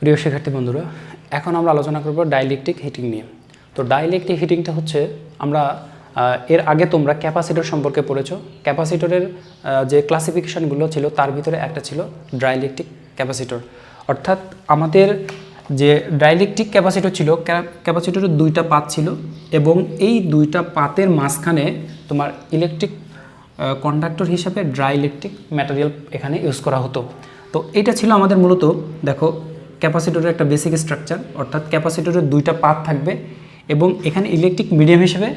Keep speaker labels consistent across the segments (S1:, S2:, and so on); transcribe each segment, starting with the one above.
S1: প্রিয় শিক্ষার্থী বন্ধুরা, এখন আমরা আলোচনা করব ডাইলেকট্রিক হিটিং নিয়ে। তো ডাইলেকট্রিক হিটিংটা হচ্ছে আমরা এর আগে তোমরা ক্যাপাসিটর সম্পর্কে পড়েছো। ক্যাপাসিটরের যে ক্লাসিফিকেশনগুলো ছিল তার ভিতরে একটা ছিল ডাইলেকট্রিক ক্যাপাসিটর। অর্থাৎ আমাদের যে ডাইলেকট্রিক ক্যাপাসিটর ছিল, ক্যাপাসিটরের দুইটা পাত ছিল এবং এই দুইটা পাতের মাঝখানে তোমার ইলেকট্রিক কন্ডাক্টর হিসাবে ডাইলেকট্রিক ম্যাটেরিয়াল এখানে ইউজ করা হতো। তো এটা ছিল আমাদের মূলত, দেখো, ক্যাপাসিটরের একটা বেসিক স্ট্রাকচার। অর্থাৎ ক্যাপাসিটরের দুইটা পাত থাকবে এবং এখানে ইলেকট্রিক মিডিয়াম হিসেবে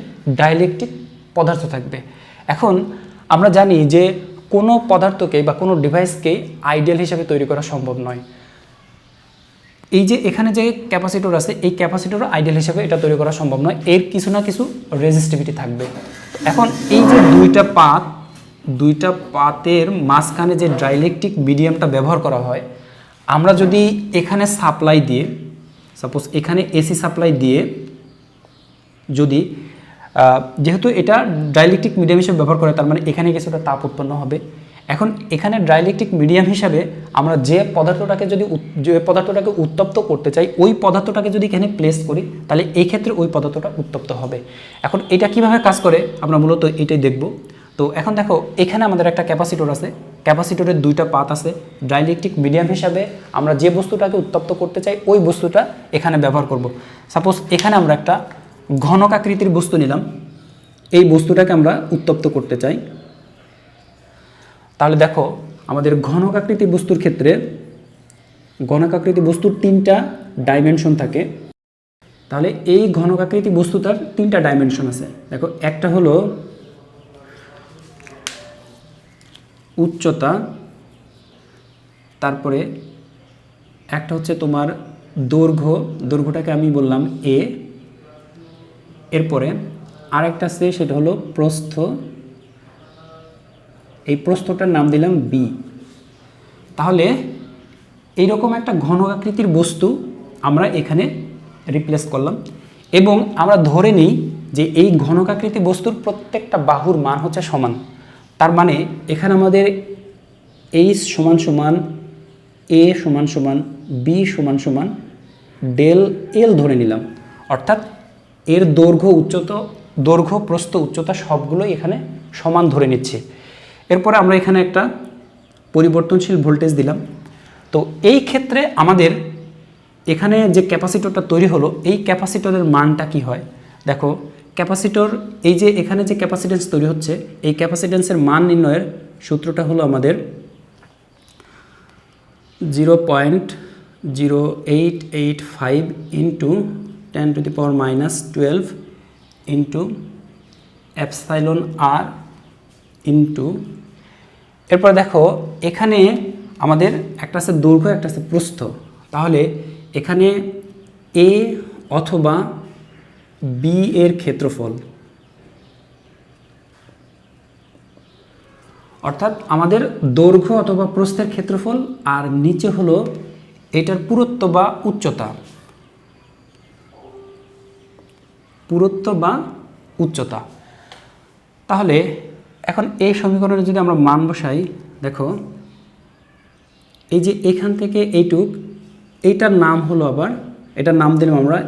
S1: ডাইলেকট্রিক পদার্থ থাকবে। এখন আমরা জানি যে কোনো পদার্থকে বা কোনো ডিভাইসকেই আইডিয়াল হিসেবে তৈরি করা সম্ভব নয়। এই যে এখানে যে ক্যাপাসিটর আছে, এই ক্যাপাসিটরও আইডিয়াল হিসেবে এটা তৈরি করা সম্ভব নয়, এর কিছু না কিছু রেজিস্টিভিটি থাকবে। এখন এই যে দুইটা পাতের মাঝখানে যে ডাইলেকট্রিক মিডিয়ামটা ব্যবহার করা হয়, আমরা যদি এখানে সাপ্লাই দিয়ে, সাপোজ এখানে এসি সাপ্লাই দিয়ে, যদি যেহেতু এটা ডাইলেকট্রিক মিডিয়াম হিসেবে ব্যবহার করে, তার মানে এখানে কিছুটা তাপ উৎপন্ন হবে। এখন এখানে ডাইলেকট্রিক মিডিয়াম হিসাবে আমরা যে পদার্থটাকে উত্তপ্ত করতে চাই, ওই পদার্থটাকে যদি এখানে প্লেস করি, তাহলে এই ক্ষেত্রে ওই পদার্থটা উত্তপ্ত হবে। এখন এটা কিভাবে কাজ করে আমরা মূলত এটাই দেখব। তো এখন দেখো, এখানে আমাদের একটা ক্যাপাসিটর আছে, ক্যাপাসিটরের দুইটা পাত আছে। ডাইলেকট্রিক মিডিয়াম হিসাবে আমরা যে বস্তুটাকে উত্তপ্ত করতে চাই, ওই বস্তুটা এখানে ব্যবহার করব। সাপোজ এখানে আমরা একটা ঘনকাকৃতির বস্তু নিলাম, এই বস্তুটাকে আমরা উত্তপ্ত করতে চাই। তাহলে দেখো, আমাদের ঘনকাকৃতি বস্তুর ক্ষেত্রে ঘনকাকৃতি বস্তুর তিনটা ডাইমেনশন থাকে। তাহলে এই ঘনকাকৃতি বস্তুটার তিনটা ডাইমেনশন আছে। দেখো, একটা হলো উচ্চতা, তারপরে একটা হচ্ছে তোমার দৈর্ঘ্যটাকে আমি বললাম এ, এরপরে আরেকটা আছে সেটা হলো প্রস্থ, এই প্রস্থটার নাম দিলাম বি। তাহলে এইরকম একটা ঘনকাকৃতির বস্তু আমরা এখানে রিপ্লেস করলাম এবং আমরা ধরে নিই যে এই ঘনকাকৃতি বস্তুর প্রত্যেকটা বাহুর মান হচ্ছে সমান। তার মানে এখানে আমাদের এইচ সমান সমান এ সমান সমান বি সমান সমান ডেল এল ধরে নিলাম। অর্থাৎ এর দৈর্ঘ্য প্রস্থ উচ্চতা সবগুলোই এখানে সমান ধরে নিচ্ছে। এরপরে আমরা এখানে একটা পরিবর্তনশীল ভোল্টেজ দিলাম। তো এই ক্ষেত্রে আমাদের এখানে যে ক্যাপাসিটরটা তৈরি হলো, এই ক্যাপাসিটরের মানটা কি হয় দেখো। ক্যাপাসিটর, এই যে এখানে যে ক্যাপাসিটেন্স তৈরি হচ্ছে, এই ক্যাপাসিটেন্সের মান নির্ণয়ের সূত্রটা হলো আমাদের 0.0885 ইন্টু 10⁻⁻12 ইন্টু এপসাইলন আর ইন্টু, এরপর দেখো এখানে আমাদের একটা আছে দৈর্ঘ্য, একটা আছে প্রস্থ। তাহলে এখানে এ অথবা বি এর ক্ষেত্রফল, অর্থাৎ আমাদের দৈর্ঘ্য অথবা প্রস্থের ক্ষেত্রফল, আর নিচে হলো এটার পুরুত্ব বা উচ্চতা। তাহলে এখন এই সমীকরণে যদি আমরা মান বসাই, দেখো এই যে এখান থেকে এইটার নাম হলো, আবার এটার নাম দিলাম আমরা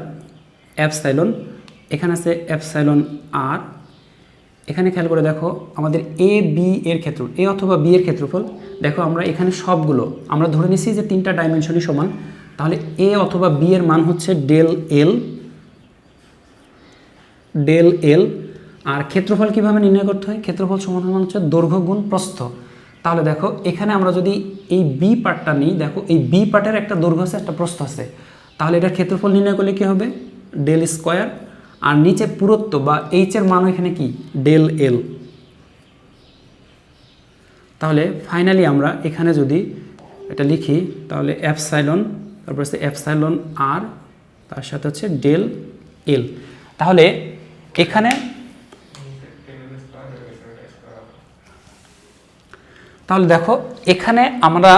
S1: এপসাইলন, এখানে আছে এপসাইলন আর। এখানে খেয়াল করে দেখো আমাদের এ বি এর ক্ষেত্রফল, এ অথবা বি এর ক্ষেত্রফল, দেখো আমরা এখানে সবগুলো আমরা ধরে নিছি যে তিনটা ডাইমেনশনই সমান। তাহলে এ অথবা বি এর মান হচ্ছে ডেল এল। আর ক্ষেত্রফল কিভাবে নির্ণয় করতে হয়, ক্ষেত্রফল সমান হচ্ছে দৈর্ঘ্য গুণ প্রস্থ। তাহলে দেখো এখানে আমরা যদি এই বি পার্টটা নিই, দেখো এই বি পার্টের একটা দৈর্ঘ্য আছে, একটা প্রস্থ আছে। তাহলে এটার ক্ষেত্রফল নির্ণয় করলে কি হবে, ডেল স্কোয়ার, আর নিচে পুরুত্ব বা এইচ এর মান এখানে কি, ডেল এল। তাহলে ফাইনালি আমরা এখানে যদি এটা লিখি, তাহলে এপসাইলন, তারপর হচ্ছে এপসাইলন আর, তার সাথে হচ্ছে ডেল এল। তাহলে এখানে দেখো এখানে আমরা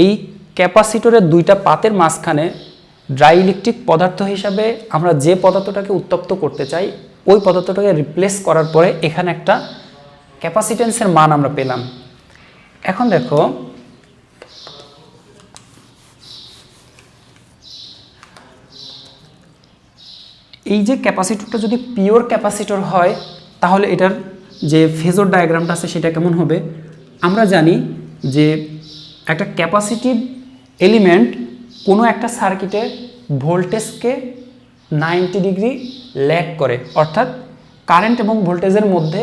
S1: এই ক্যাপাসিটরের দুইটা পাতের মাঝখানে ডাইলেকট্রিক পদার্থ হিসাবে আমরা যে পদার্থটাকে উত্তপ্ত করতে চাই, ওই পদার্থটাকে রিপ্লেস করার পরে এখানে একটা ক্যাপাসিটেন্সের মান আমরা পেলাম। এখন দেখো এই যে ক্যাপাসিটরটা যদি পিওর ক্যাপাসিটর হয় তাহলে এটার যে ফেজর ডায়াগ্রামটা আছে সেটা কেমন হবে? আমরা জানি যে একটা ক্যাপাসিটিভ এলিমেন্ট কোনো একটা সার্কিটে ভোল্টেজকে 90 ডিগ্রি ল্যাগ করে, অর্থাৎ কারেন্ট এবং ভোল্টেজের মধ্যে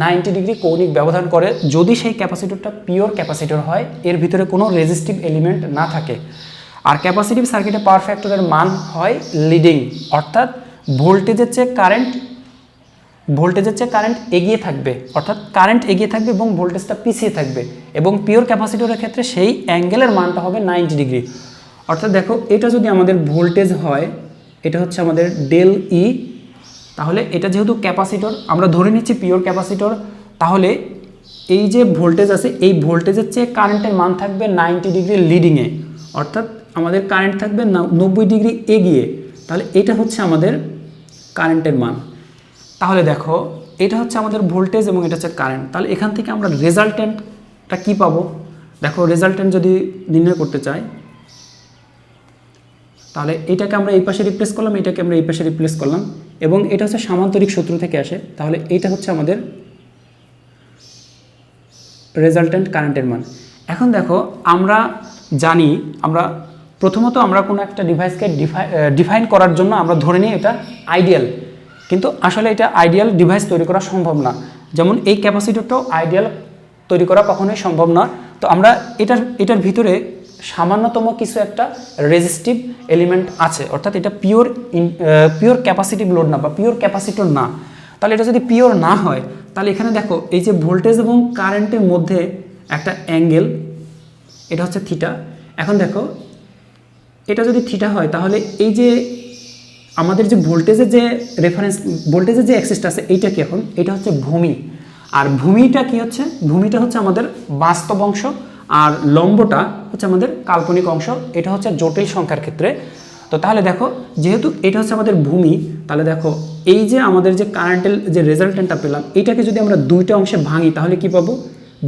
S1: 90 ডিগ্রি কৌণিক ব্যবধান করে যদি সেই ক্যাপাসিটরটা পিওর ক্যাপাসিটর হয়, এর ভিতরে কোনো রেজিস্টিভ এলিমেন্ট না থাকে। আর ক্যাপাসিটিভ সার্কিটে পাওয়ার ফ্যাক্টরের মান হয় লিডিং, অর্থাৎ ভোল্টেজের চেয়ে কারেন্ট এগিয়ে থাকবে, অর্থাৎ কারেন্ট এগিয়ে থাকবে এবং ভোল্টেজটা পিছিয়ে থাকবে। এবং পিওর ক্যাপাসিটরের ক্ষেত্রে সেই অ্যাঙ্গেলের মানটা হবে 90 ডিগ্রি। অর্থাৎ দেখো, এটা যদি আমাদের ভোল্টেজ হয়, এটা হচ্ছে আমাদের ডেল ই, তাহলে এটা যেহেতু ক্যাপাসিটর, আমরা ধরে নিচ্ছি পিওর ক্যাপাসিটর, তাহলে এই যে ভোল্টেজ আছে এই ভোল্টেজের চেয়ে কারেন্টের মান থাকবে 90 ডিগ্রি লিডিংয়ে, অর্থাৎ আমাদের কারেন্ট থাকবে 90 ডিগ্রি এগিয়ে। তাহলে এটা হচ্ছে আমাদের কারেন্টের মান। তাহলে দেখো, এটা হচ্ছে আমাদের ভোল্টেজ এবং এটা হচ্ছে কারেন্ট। তাহলে এখান থেকে আমরা রেজাল্টেন্টটা কি পাবো? দেখো, রেজাল্টেন্ট যদি নির্ণয় করতে চাই, তাহলে এটাকে আমরা এই পাশে রিপ্লেস করলাম, এটাকে আমরা এই পাশে রিপ্লেস করলাম, এবং এটা হচ্ছে সামান্তরিক সূত্র থেকে আসে। তাহলে এটা হচ্ছে আমাদের রেজাল্টেন্ট কারেন্টের মান। এখন দেখো, আমরা জানি, প্রথমত আমরা কোনো একটা ডিভাইসকে ডিফাইন করার জন্য আমরা ধরে নিই এটা আইডিয়াল, কিন্তু আসলে এটা আইডিয়াল ডিভাইস তৈরি করা সম্ভব না। যেমন এই ক্যাপাসিটরটাও আইডিয়াল তৈরি করা কখনোই সম্ভব না। তো আমরা এটার ভিতরে সামান্যতম কিছু একটা রেজিস্টিভ এলিমেন্ট আছে, অর্থাৎ এটা পিওর ক্যাপাসিটিভ লোড না বা পিওর ক্যাপাসিটর না। তাহলে এটা যদি পিওর না হয়, তাহলে এখানে দেখো, এই যে ভোল্টেজ এবং কারেন্টের মধ্যে একটা অ্যাঙ্গেল, এটা হচ্ছে থিটা। এখন দেখো, এটা যদি থিটা হয়, তাহলে এই যে আমাদের যে ভোল্টেজের যে রেফারেন্স ভোল্টেজের যে অ্যাক্সিসটা আছে, এইটা কি? এখন এটা হচ্ছে ভূমি। আর ভূমিটা কি হচ্ছে? ভূমিটা হচ্ছে আমাদের বাস্তব অংশ, আর লম্বটা হচ্ছে আমাদের কাল্পনিক অংশ। এটা হচ্ছে জটিল সংখ্যার ক্ষেত্রে। তো তাহলে দেখো, যেহেতু এটা হচ্ছে আমাদের ভূমি, তাহলে দেখো, এই যে আমাদের যে কারেন্টের যে রেজাল্টেন্টটা পেলাম, এটাকে যদি আমরা দুইটা অংশে ভাঙি, তাহলে কি পাবো?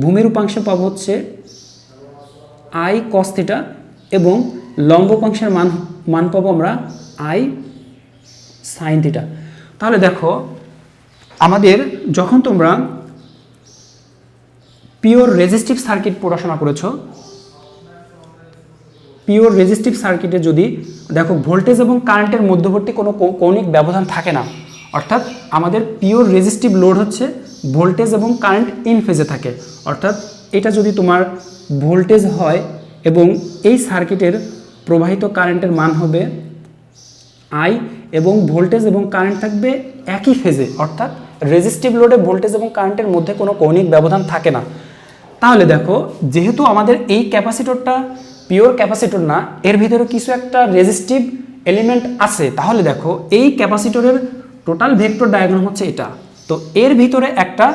S1: ভূমির উপাংশে পাবো হচ্ছে আই কস থিটা, এবং লম্ব উপাংশের মান পাবো আমরা আই সাইন থিটা। তাহলে দেখো, আমাদের যখন তোমরা পিওর রেজিস্টিভ সার্কিট পড়াশোনা করেছো, পিওর রেজিস্টিভ সার্কিটে যদি দেখো ভোল্টেজ এবং কারেন্টের মধ্যবর্তী কোনো কৌণিক ব্যবধান থাকে না, অর্থাৎ আমাদের পিওর রেজিস্টিভ লোড হচ্ছে ভোল্টেজ এবং কারেন্ট ইন ফেজে থাকে। অর্থাৎ এটা যদি তোমার ভোল্টেজ হয় এবং এই সার্কিটের প্রবাহিত কারেন্টের মান হবে আই, এবং ভোল্টেজ এবং কারেন্ট থাকবে একই ফেজে, অর্থাৎ রেজিস্টিভ লোডে ভোল্টেজ এবং কারেন্টের মধ্যে কোনো কৌণিক ব্যবধান থাকে না। তাহলে দেখো, যেহেতু আমাদের এই ক্যাপাসিটরটা পিওর ক্যাপাসিটর না, এর ভিতরে কিছু একটা রেজিস্টিভ এলিমেন্ট আছে, তাহলে দেখো, এই ক্যাপাসিটরের টোটাল ভেক্টর ডায়াগ্রাম হচ্ছে এটা। তো এর ভিতরে একটা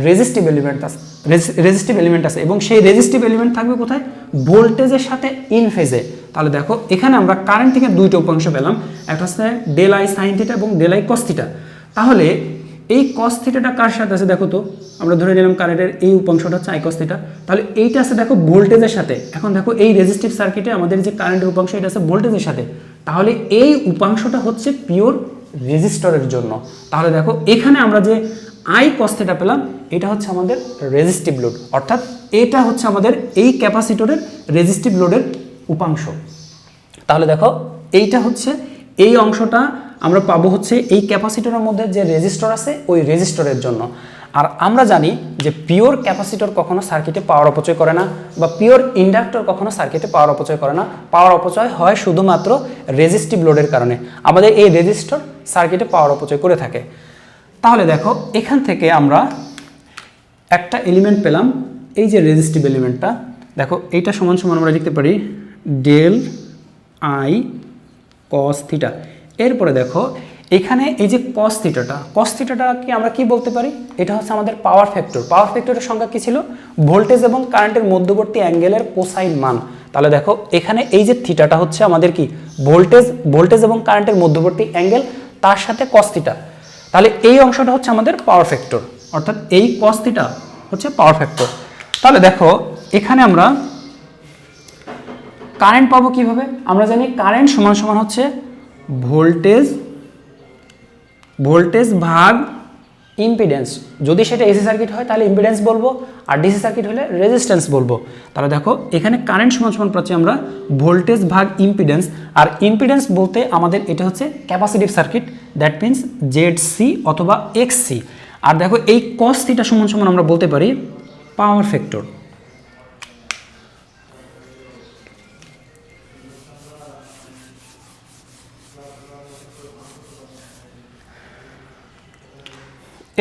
S1: রেজিস্টিভ এলিমেন্ট আছে, এবং সেই রেজিস্টিভ এলিমেন্ট থাকবে কোথায়? ভোল্টেজের সাথে ইন ফেজে। তাহলে দেখো, এখানে আমরা কারেন্ট থেকে দুইটা উপাংশ পেলাম, একটা হচ্ছে ডেল আই সাইন থিটা এবং ডেল আই কস থিটা। তাহলে এই কস থিটাটা কার সাথে আছে? দেখো তো, আমরা ধরে নিলাম কারেন্টের এই উপাংশটা হচ্ছে আই কস থিটা, তাহলে এইটা আছে দেখো ভোল্টেজের সাথে। এখন দেখো, এই রেজিস্টিভ সার্কিটে আমাদের যে কারেন্টের উপাংশ, এটা আছে ভোল্টেজের সাথে, তাহলে এই উপাংশটা হচ্ছে পিওর রেজিস্টরের জন্য। তাহলে দেখো, এখানে আমরা যে আই কস থিটা পেলাম, এটা হচ্ছে আমাদের রেজিস্টিভ লোড, অর্থাৎ এটা হচ্ছে আমাদের এই ক্যাপাসিটরের রেজিস্টিভ লোডের উপাংশ। তাহলে দেখো, এইটা হচ্ছে এই অংশটা আমরা পাবো হচ্ছে এই ক্যাপাসিটরের মধ্যে যে রেজিস্টর আছে ওই রেজিস্টরের জন্য। আর আমরা জানি যে পিওর ক্যাপাসিটর কখনো সার্কিটে পাওয়ার অপচয় করে না, বা পিওর ইন্ডাক্টর কখনো সার্কিটে পাওয়ার অপচয় করে না। পাওয়ার অপচয় হয় শুধুমাত্র রেজিস্টিভ লোডের কারণে। আমাদের এই রেজিস্টর সার্কিটে পাওয়ার অপচয় করে থাকে। তাহলে দেখো, এখান থেকে আমরা একটা এলিমেন্ট পেলাম, এই যে রেজিস্টিভ এলিমেন্টটা, দেখো এইটা সমান সমান আমরা লিখতে পারি ডেল আই কস থিটা। এরপরে দেখো, এখানে এই যে কস থিটাটাকে আমরা কি বলতে পারি? এটা হচ্ছে আমাদের পাওয়ার ফ্যাক্টর। পাওয়ার ফ্যাক্টরের সংজ্ঞা কি ছিল? ভোল্টেজ এবং কারেন্টের মধ্যবর্তী অ্যাঙ্গেলের কোসাইন মান। তাহলে দেখো, এখানে এই যে থিটাটা হচ্ছে আমাদের কি? ভোল্টেজ এবং কারেন্টের মধ্যবর্তী অ্যাঙ্গেল, তার সাথে কস থিটা। তাহলে এই অংশটা হচ্ছে আমাদের পাওয়ার ফ্যাক্টর, অর্থাৎ এই কস থিটা হচ্ছে পাওয়ার ফ্যাক্টর। তাহলে দেখো, এখানে আমরা কারেন্ট পাবো কিভাবে? আমরা জানি কারেন্ট সমান সমান হচ্ছে ভোল্টেজ ভোল্টেজ ভাগ ইম্পিডেন্স, যদি সেটা এসি সার্কিট হয় তাহলে ইম্পিডেন্স বলবো, আর ডিসি সার্কিট হলে রেজিস্ট্যান্স বলবো। তাহলে দেখো এখানে কারেন্ট সমান সমান পাচ্ছি আমরা ভোল্টেজ ভাগ ইম্পিডেন্স, আর ইম্পিডেন্স বলতে আমাদের এটা হচ্ছে capacitive circuit, that means Z-C অথবা এক্স-সি। আর দেখো এই কস থিটা সমান সমান আমরা বলতে পারি পাওয়ার ফ্যাক্টর।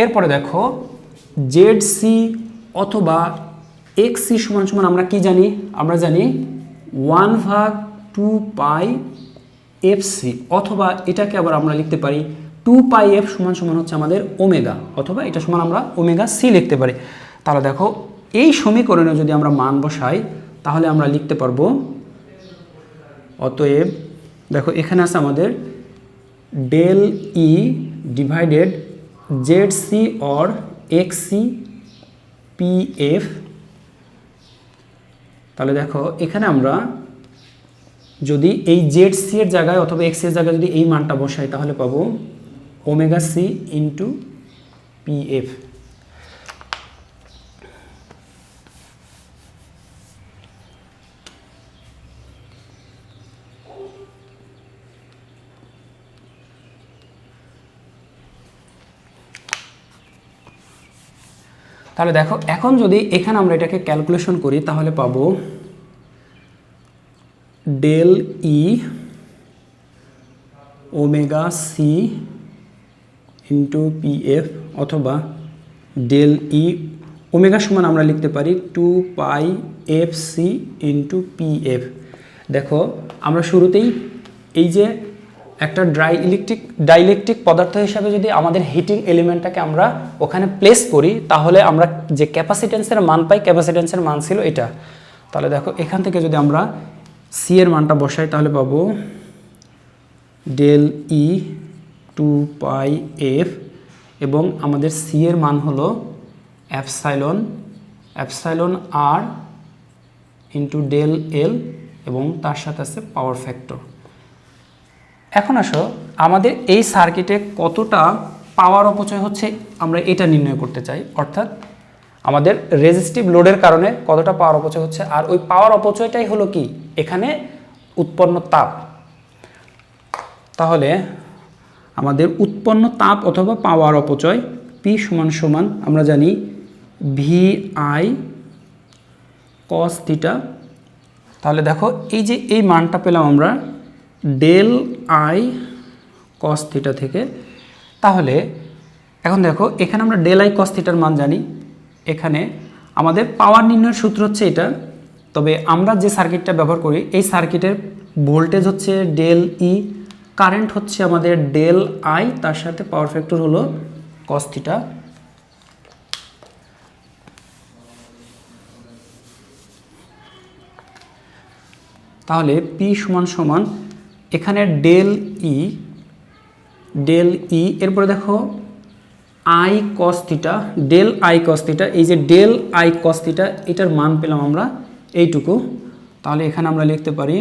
S1: এরপরে দেখো জেড-সি অথবা এক্স-সি সমান সমান আমরা কি জানি, আমরা জানি 1/2π/f(c), অথবা এটাকে আবার আমরা লিখতে পারি 2πf সমান সমান হচ্ছে আমাদের ওমেগা, অথবা এটা সমান আমরা ওমেগা সি লিখতে পারি। তাহলে দেখো এই সমীকরণে যদি আমরা মান বসাই তাহলে আমরা লিখতে পারবো, অতএব দেখো এখানে আছে আমাদের del E divided Z C or X C P F. তাহলে দেখো এখানে আমরা যদি এই জেড-সি এর জায়গায় অথবা এক্স-সি এর জায়গায় যদি এই মানটা বসাই তাহলে পাবো ওমেগা সি ইন্টু পি-এফ। তাহলে দেখো এখন যদি এখানে আমরা এটাকে ক্যালকুলেশন করি তাহলে পাবো ডেল ই ওমেগা সি ইন্টু পি-এফ, অথবা ডেল ই ওমেগা সমান আমরা লিখতে পারি 2πf(c) ইন্টু পি-এফ। দেখো আমরা শুরুতেই এই যে একটা ডাইইলেকট্রিক পদার্থ হিসাবে যদি আমাদের হিটিং এলিমেন্টটাকে আমরা ওখানে প্লেস করি তাহলে আমরা যে ক্যাপাসিটেন্সের মান পাই, ক্যাপাসিটেন্সের মান ছিল এটা। তাহলে দেখো এখান থেকে যদি আমরা সি এর মানটা বসাই তাহলে পাবো ডেল ই 2πf, এবং আমাদের সি এর মান হলো এপসাইলন আর ইন্টু ডেল এল, এবং তার সাথে আছে পাওয়ার ফ্যাক্টর। এখন আসো আমাদের এই সার্কিটে কতটা পাওয়ার অপচয় হচ্ছে আমরা এটা নির্ণয় করতে চাই, অর্থাৎ আমাদের রেজিস্টিভ লোডের কারণে কতটা পাওয়ার অপচয় হচ্ছে, আর ওই পাওয়ার অপচয়টাই হলো কি এখানে উৎপন্ন তাপ। তাহলে আমাদের উৎপন্ন তাপ অথবা পাওয়ার অপচয় পি সমান সমান আমরা জানি VI cos থিটা। তাহলে দেখো এই যে এই মানটা পেলাম আমরা ডেল আই cos থিটা থেকে। তাহলে এখন দেখো এখানে আমরা ডেল আই cos থিটার মান জানি, এখানে আমাদের পাওয়ার নির্ণয়ের সূত্র হচ্ছে এটা। তবে আমরা যে সার্কিটটা ব্যবহার করি এই সার্কিটের ভোল্টেজ হচ্ছে ডেল ই, কারেন্ট হচ্ছে আমাদের ডেল আই, তার সাথে পাওয়ার ফ্যাক্টর হলো cos থিটা। তাহলে পি সমান সমান এখানে ডেল ই, এরপরে দেখো I cos theta, del I cos theta, এই যে ডেল আই cos থিটা এটার মান পেলাম আমরা এইটুকু। তাহলে এখানে আমরা লিখতে পারি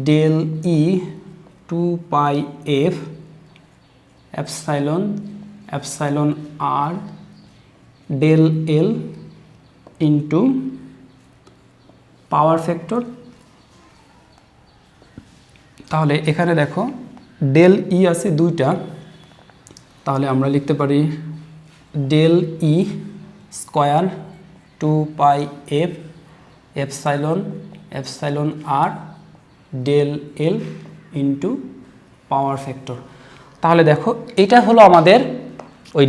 S1: del E 2πf epsilon R del L into power factor. তাহলে এখানে দেখো ডেল ই আছে দুইটা, তাহলে আমরা লিখতে পারি del E square 2πf epsilon R del L into power factor. তাহলে দেখো এটা হলো আমাদের ওই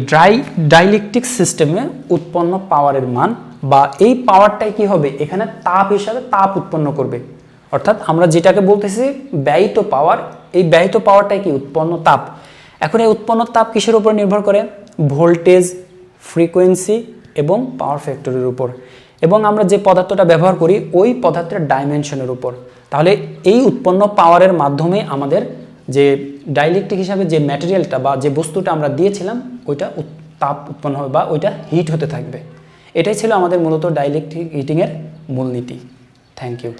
S1: ডাইইলেকট্রিক সিস্টেমে উৎপন্ন পাওয়ারের মান, বা এই পাওয়ারটাই কি হবে এখানে তাপ হিসাবে তাপ উৎপন্ন করবে। অর্থাৎ আমরা যেটাকে বলতেছি ব্যয়িত পাওয়ার, এই ব্যয়িত পাওয়ারটাই কি উৎপন্ন তাপ। এখন এই উৎপন্ন তাপ কিসের উপর নির্ভর করে? ভোল্টেজ, ফ্রিকোয়েন্সি এবং পাওয়ার ফ্যাক্টরের উপর, এবং আমরা যে পদার্থটা ব্যবহার করি ওই পদার্থের ডাইমেনশনের উপর। তাহলে এই উৎপন্ন পাওয়ারের মাধ্যমে আমাদের যে ডাইইলেকট্রিক হিসাবে যে ম্যাটেরিয়ালটা বা যে বস্তুটা আমরা দিয়েছিলাম ওইটা তাপ উৎপন্ন হবে বা ওইটা হিট হতে থাকবে। এটাই ছিল আমাদের মূলত ডাইইলেকট্রিক হিটিংয়ের মূলনীতি। Thank you.